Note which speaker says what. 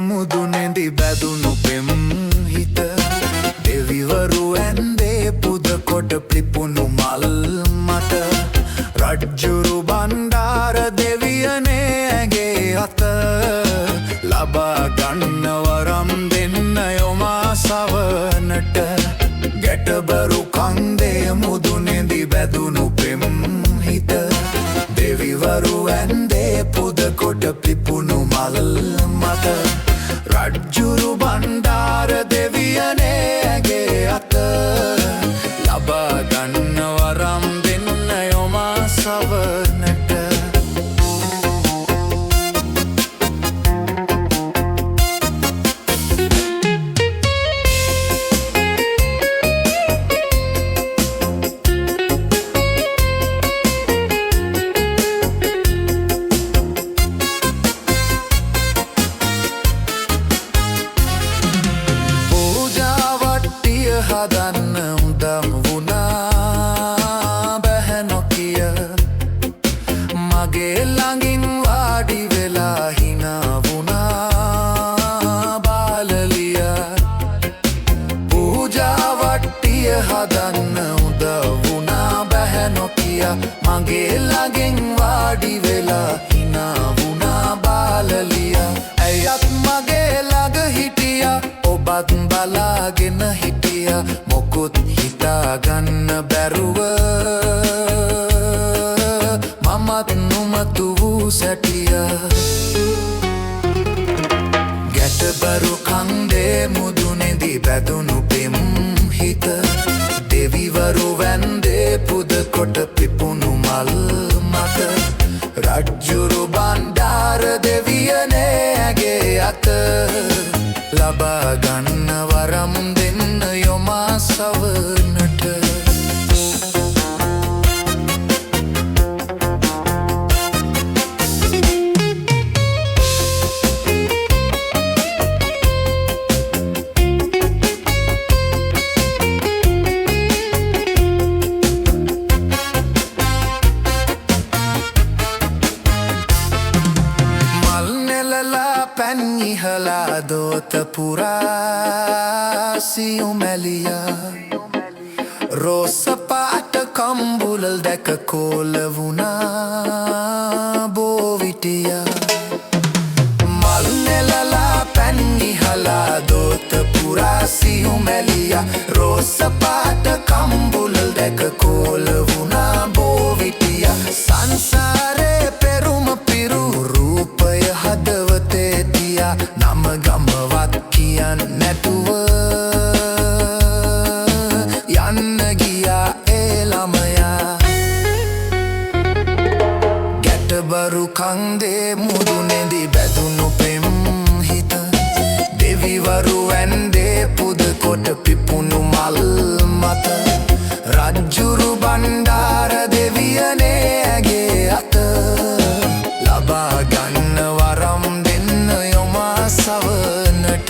Speaker 1: මුදුනේදි බැදුණු පෙම් හිත දෙවිවරු ඇන්දේ පුද කොට පිපුණු මල් මත රජ්ජුරු බණ්ඩාර දෙවියනේ ඇගේ අත ලබා ගන්න වරම් දෙන්න යොමා සවනට ගැටබරු කන්දේ මුදුනේදි බැදුණු පෙම් හිත දෙවිවරු ඇන්දේ පුද කොට පිපුණු මල් මත රජ්ජුරු බණ්ඩාර දෙවියනේ ඇගේ අත ලබා ගන්න වරම් දෙන්න යොමා සවනට හදන්න උදම් වුණා බැහැ නොකිය මගේ ළඟින් වාඩි වෙලා හිනා වුණා බාලලිය පූජාවට්ටිය හදන්න උදම් වුණා බැහැ නොකිය මගේ ළඟින් වාඩි වෙලා හිනා වුණා බාලලිය ඇයත් මගේ ළඟ හිටියා ඔබත් බලාගෙන හිටියා මොකුත් හිතාගන්න බැරුව මමත් නුමතු වූ සැටියා ගැටබරු කන්දේ මුදුනේදි බැදුණු පෙම් හිත දෙවිවරු වැන්දේ පුද කොට පිපුණු මල් මත රජ්ජුරු බණ්ඩාර දෙවියනේ ඇගේ අත ලබා ගන්න වරම් දෙන්න යොමා සවනට පැන් ඉහලා දෝත පුරා සියුමැලියා රෝස පාට කම්බුලල් දැක කෝල වුණා බෝවිටියා මල් නෙලලා පැන් ඉහලා දෝත පුරා සියුමැලියා රෝස පාට කම්බුලල් දැක කෝල වුණා බෝවිටියා සංසාරේ පෙරුම පිරු රූපය හදවතේ තියා නම ගමවත් කියන්න නැතුව යන්න ගියා ඒ ළමයා ගැටබරු කන්දේ මුදුනේදි බැදුණු පෙම් හිත දෙවිවරු ඇන්දේ පුද කොට පිපුණු මල් මත රජ්ජුරු බණ්ඩාර දෙවියනේ ඇගේ අත ලබා ගන්න වරම් දෙන්න යොමා සවනට